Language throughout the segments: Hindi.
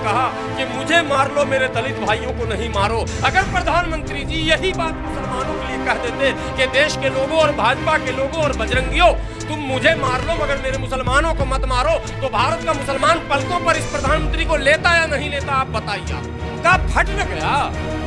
कहा कि मुझे मार लो, मेरे दलित भाइयों को नहीं मारो। अगर प्रधानमंत्री जी यही बात मुसलमानों के लिए कह देते कि देश के लोगों और भाजपा के लोगों और बजरंगियों, तुम मुझे मार लो मगर मेरे मुसलमानों को मत मारो, तो भारत का मुसलमान पलकों पर इस प्रधानमंत्री को लेता या नहीं लेता, आप बताइए। का फट न गया,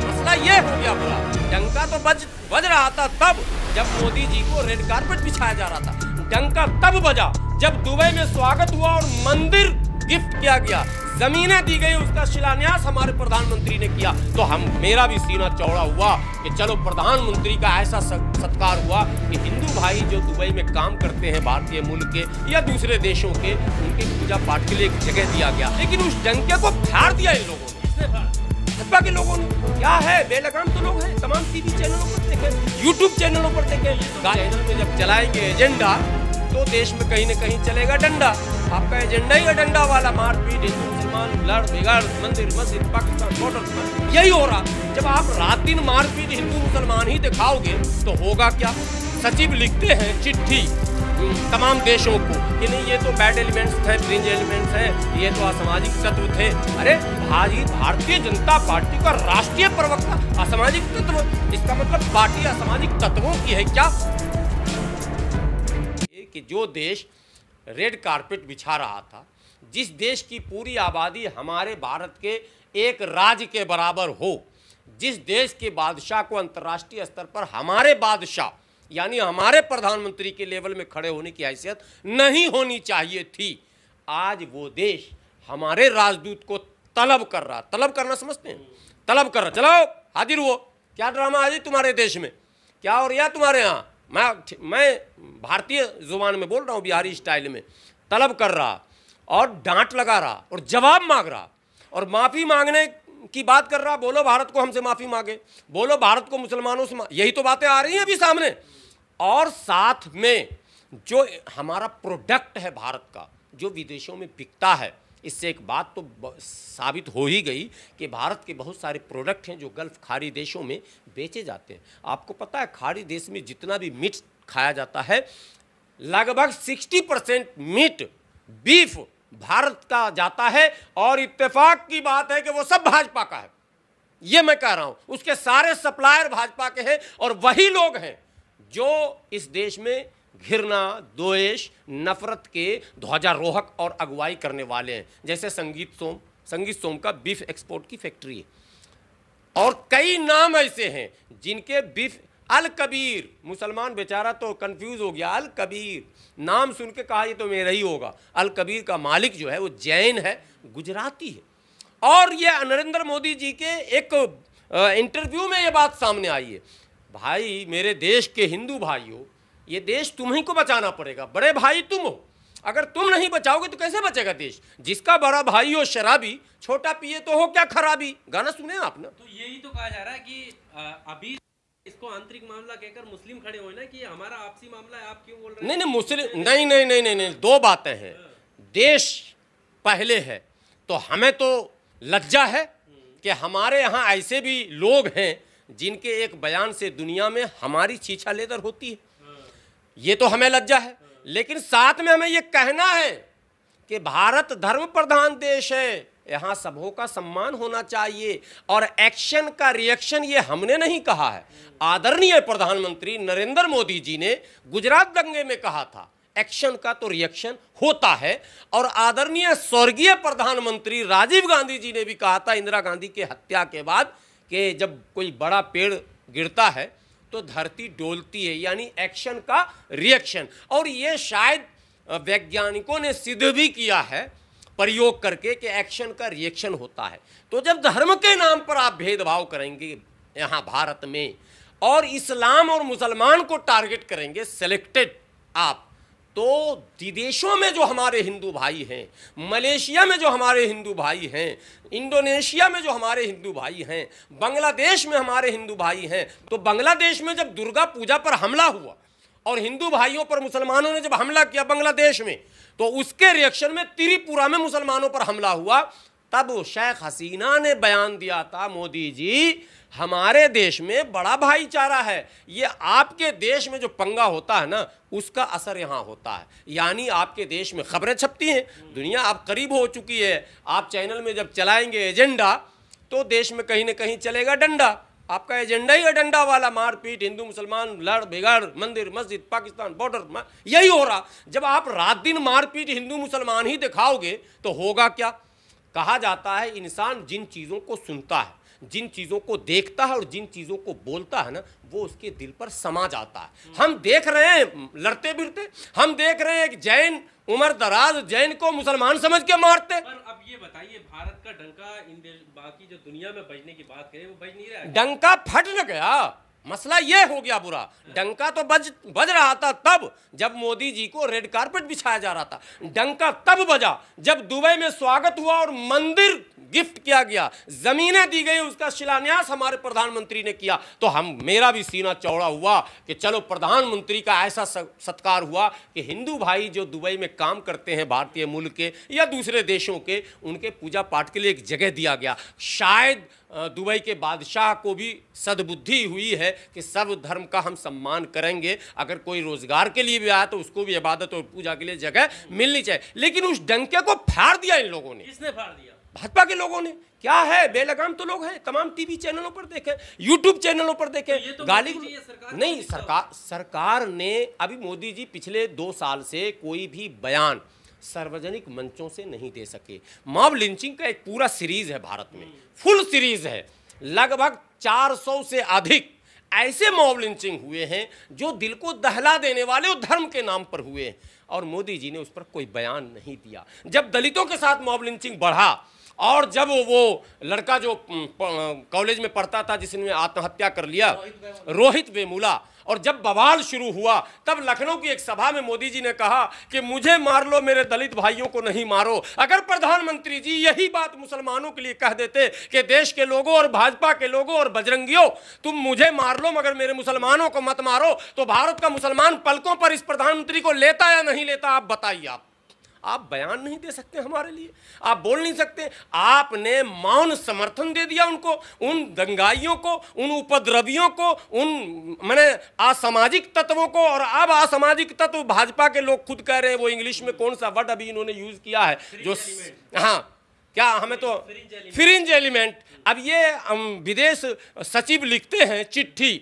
मसला ये हो गया पूरा। डंका तो बज रहा था तब जब मोदी जी को रेड कारपेट बिछाया जा रहा था। डंका तब बजा जब दुबई में स्वागत हुआ और मंदिर गिफ्ट किया गया, जमीनें दी गई, उसका शिलान्यास हमारे प्रधानमंत्री ने किया। तो मेरा भी सीना चौड़ा हुआ कि चलो प्रधानमंत्री का ऐसा सत्कार हुआ कि हिंदू भाई जो दुबई में काम करते हैं भारतीय मूल के या दूसरे देशों के, उनके पूजा पाठ के लिए एक जगह दिया गया। लेकिन उस डंके को फाड़ दिया इन लोगों ने, भाजपा के लोगों ने। क्या है, बेलगाम तो लोग हैं, तमाम टीवी चैनलों पर देखें, यूट्यूब चैनलों पर देखें। चैनल में जब चलाएंगे एजेंडा तो देश में कहीं न कहीं चलेगा डंडा। आपका एजेंडा ही है डंडा वाला, मारपीट, हिंदू मुसलमान लड़ बिगाड़, मंदिर मस्जिद पाकिस्तान बॉर्डर पर यही हो रहा। जब आप रात दिन मारपीट हिंदू मुसलमान ही दिखाओगे तो होगा क्या। सचिव लिखते हैं चिट्ठी तमाम देशों को कि नहीं ये तो बैड एलिमेंट्स थे, फ्रिंज एलिमेंट्स हैं, ये तो असामाजिक तत्व थे। अरे भाजी, भारतीय जनता पार्टी का राष्ट्रीय प्रवक्ता असामाजिक तत्व, इसका मतलब पार्टी असामाजिक तत्वों की है क्या? कि जो देश रेड कारपेट बिछा रहा था, जिस देश की पूरी आबादी हमारे भारत के एक राज्य के बराबर हो, जिस देश के बादशाह को अंतर्राष्ट्रीय स्तर पर हमारे बादशाह यानी हमारे प्रधानमंत्री के लेवल में खड़े होने की हैसियत नहीं होनी चाहिए थी, आज वो देश हमारे राजदूत को तलब कर रहा। तलब करना समझते हैं? तलब कर रहा, चलो हाजिर हुओ। क्या ड्रामा है तुम्हारे देश में, क्या हो रहा तुम्हारे यहाँ? मैं भारतीय जुबान में बोल रहा हूँ, बिहारी स्टाइल में। तलब कर रहा और डांट लगा रहा और जवाब मांग रहा और माफ़ी मांगने की बात कर रहा। बोलो भारत को हमसे माफ़ी मांगे, बोलो भारत को मुसलमानों से, यही तो बातें आ रही हैं अभी सामने। और साथ में जो हमारा प्रोडक्ट है भारत का, जो विदेशों में बिकता है, इससे एक बात तो साबित हो ही गई कि भारत के बहुत सारे प्रोडक्ट हैं जो गल्फ खाड़ी देशों में बेचे जाते हैं। आपको पता है खाड़ी देश में जितना भी मीट खाया जाता है, लगभग 60% मीट बीफ भारत का जाता है। और इत्तेफाक की बात है कि वो सब भाजपा का है, ये मैं कह रहा हूं। उसके सारे सप्लायर भाजपा के हैं और वही लोग हैं जो इस देश में घृणा, द्वेष, नफरत के ध्वजारोहक और अगुवाई करने वाले हैं। जैसे संगीत सोम का बीफ एक्सपोर्ट की फैक्ट्री है और कई नाम ऐसे हैं जिनके बीफ, अल कबीर, मुसलमान बेचारा तो कंफ्यूज हो गया। अल कबीर नाम सुन के कहा ये तो मेरा ही होगा। अल कबीर का मालिक जो है वो जैन है, गुजराती है। और ये नरेंद्र मोदी जी के एक इंटरव्यू में ये बात सामने आई है, भाई मेरे देश के हिंदू भाइयों, ये देश तुम्हीं को बचाना पड़ेगा, बड़े भाई तुम हो, अगर तुम नहीं बचाओगे तो कैसे बचेगा देश? जिसका बड़ा भाई हो शराबी, छोटा पिए तो हो क्या खराबी। गाना सुने आपने? तो यही तो कहा जा रहा है कि अभी इसको आंतरिक मामला कहकर मुस्लिम खड़े हुए ना कि हमारा आपसी मामला है, आप क्यों बोल रहे हैं? नहीं मुस्लिम नहीं, दो बातें हैं। देश पहले है तो हमें तो लज्जा है कि हमारे यहाँ ऐसे भी लोग हैं जिनके एक बयान से दुनिया में हमारी छीछा लेदर होती है, ये तो हमें लज्जा है। लेकिन साथ में हमें ये कहना है कि भारत धर्म प्रधान देश है, यहाँ सबों का सम्मान होना चाहिए। और एक्शन का रिएक्शन ये हमने नहीं कहा है, आदरणीय प्रधानमंत्री नरेंद्र मोदी जी ने गुजरात दंगे में कहा था, एक्शन का तो रिएक्शन होता है। और आदरणीय स्वर्गीय प्रधानमंत्री राजीव गांधी जी ने भी कहा था इंदिरा गांधी के हत्या के बाद कि जब कोई बड़ा पेड़ गिरता है तो धरती डोलती है, यानी एक्शन का रिएक्शन। और ये शायद वैज्ञानिकों ने सिद्ध भी किया है प्रयोग करके कि एक्शन का रिएक्शन होता है। तो जब धर्म के नाम पर आप भेदभाव करेंगे यहाँ भारत में और इस्लाम और मुसलमान को टारगेट करेंगे सेलेक्टेड आप, तो विदेशों में जो हमारे हिंदू भाई हैं, मलेशिया में जो हमारे हिंदू भाई हैं, इंडोनेशिया में जो हमारे हिंदू भाई हैं, बांग्लादेश में हमारे हिंदू भाई हैं, तो बांग्लादेश में जब दुर्गा पूजा पर हमला हुआ और हिंदू भाइयों पर मुसलमानों ने जब हमला किया बांग्लादेश में, तो उसके रिएक्शन में त्रिपुरा में मुसलमानों पर हमला हुआ। तब शेख हसीना ने बयान दिया था, मोदी जी हमारे देश में बड़ा भाईचारा है, ये आपके देश में जो पंगा होता है ना उसका असर यहाँ होता है। यानी आपके देश में खबरें छपती हैं, दुनिया अब करीब हो चुकी है, आप चैनल में जब चलाएंगे एजेंडा तो देश में कहीं ना कहीं चलेगा डंडा। आपका एजेंडा ही है डंडा वाला, मारपीट, हिंदू मुसलमान लड़ बिगड़, मंदिर मस्जिद पाकिस्तान बॉर्डर, यही हो रहा। जब आप रात दिन मारपीट हिंदू मुसलमान ही दिखाओगे तो होगा क्या? कहा जाता है इंसान जिन चीज़ों को सुनता है, जिन चीज़ों को देखता है और जिन चीज़ों को बोलता है ना, वो उसके दिल पर समा जाता है। हम देख रहे हैं लड़ते भिड़ते, हम देख रहे हैं कि जैन उम्र दराज जैन को मुसलमान समझ के मारते। पर अब ये बताइए, भारत का डंका इन देश बाकी जो दुनिया में बजने की बात करें वो बज नहीं रहा है। डंका फट न गया, मसला ये हो गया बुरा। डंका तो बज रहा था तब जब मोदी जी को रेड कारपेट बिछाया जा रहा था। डंका तब बजा जब दुबई में स्वागत हुआ और मंदिर गिफ्ट किया गया, जमीनें दी गई, उसका शिलान्यास हमारे प्रधानमंत्री ने किया। तो मेरा भी सीना चौड़ा हुआ कि चलो प्रधानमंत्री का ऐसा सत्कार हुआ कि हिंदू भाई जो दुबई में काम करते हैं, भारतीय मूल के या दूसरे देशों के, उनके पूजा पाठ के लिए एक जगह दिया गया। शायद दुबई के बादशाह को भी सद्बुद्धि हुई है कि सब धर्म का हम सम्मान करेंगे, अगर कोई रोजगार के लिए भी आया तो उसको भी इबादत और पूजा के लिए जगह मिलनी चाहिए। लेकिन उस डंके को फाड़ दिया इन लोगों ने। किसने फाड़ दिया? भाजपा के लोगों ने। क्या है, बेलगाम तो लोग हैं, तमाम टीवी चैनलों पर देखें, यूट्यूब चैनलों पर देखें, तो गाली नहीं, सरकार ने अभी मोदी जी पिछले 2 साल से कोई भी बयान सार्वजनिक मंचों से नहीं दे सके। मॉब लिंचिंग का एक पूरा सीरीज है भारत में, फुल सीरीज है, लगभग 400 से अधिक ऐसे मॉब लिंचिंग हुए हैं जो दिल को दहला देने वाले और धर्म के नाम पर हुए हैं, और मोदी जी ने उस पर कोई बयान नहीं दिया। जब दलितों के साथ मॉब लिंचिंग बढ़ा और जब वो लड़का जो कॉलेज में पढ़ता था जिसने आत्महत्या कर लिया, रोहित वेमुला, और जब बवाल शुरू हुआ तब लखनऊ की एक सभा में मोदी जी ने कहा कि मुझे मार लो, मेरे दलित भाइयों को नहीं मारो। अगर प्रधानमंत्री जी यही बात मुसलमानों के लिए कह देते कि देश के लोगों और भाजपा के लोगों और बजरंगियों, तुम मुझे मार लो मगर मेरे मुसलमानों को मत मारो, तो भारत का मुसलमान पलकों पर इस प्रधानमंत्री को लेता या नहीं लेता? आप बताइए। आप बयान नहीं दे सकते हमारे लिए, आप बोल नहीं सकते। आपने मौन समर्थन दे दिया उनको, उन दंगाइयों को, उन उपद्रवियों को, उन माने असामाजिक तत्वों को। और अब असामाजिक तत्व भाजपा के लोग खुद कह रहे हैं, वो इंग्लिश में कौन सा वर्ड अभी इन्होंने यूज किया है जो, हाँ क्या, हमें तो फ्रिंज एलिमेंट। अब ये विदेश सचिव लिखते हैं चिट्ठी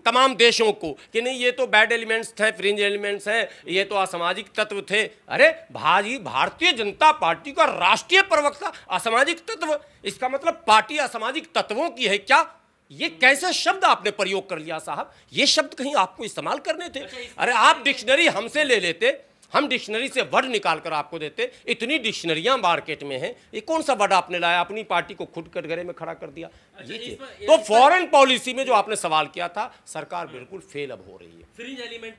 तमाम देशों को कि नहीं ये तो बैड एलिमेंट्स थे, फ्रिंज एलिमेंट्स हैं, ये तो असामाजिक तत्व थे। अरे भारतीय जनता पार्टी का राष्ट्रीय प्रवक्ता असामाजिक तत्व, इसका मतलब पार्टी असामाजिक तत्वों की है क्या? ये कैसा शब्द आपने प्रयोग कर लिया साहब? ये शब्द कहीं आपको इस्तेमाल करने थे? अरे आप डिक्शनरी हमसे ले लेते, हम डिक्शनरी से वर्ड निकाल कर आपको देते। इतनी डिक्शनरियां मार्केट में हैं, ये कौन सा वर्ड आपने लाया, अपनी पार्टी को खुद कटघरे में खड़ा कर दिया? ये चीज तो फॉरेन पॉलिसी में जो आपने सवाल किया था, सरकार बिल्कुल फेल अब हो रही है। Fringe element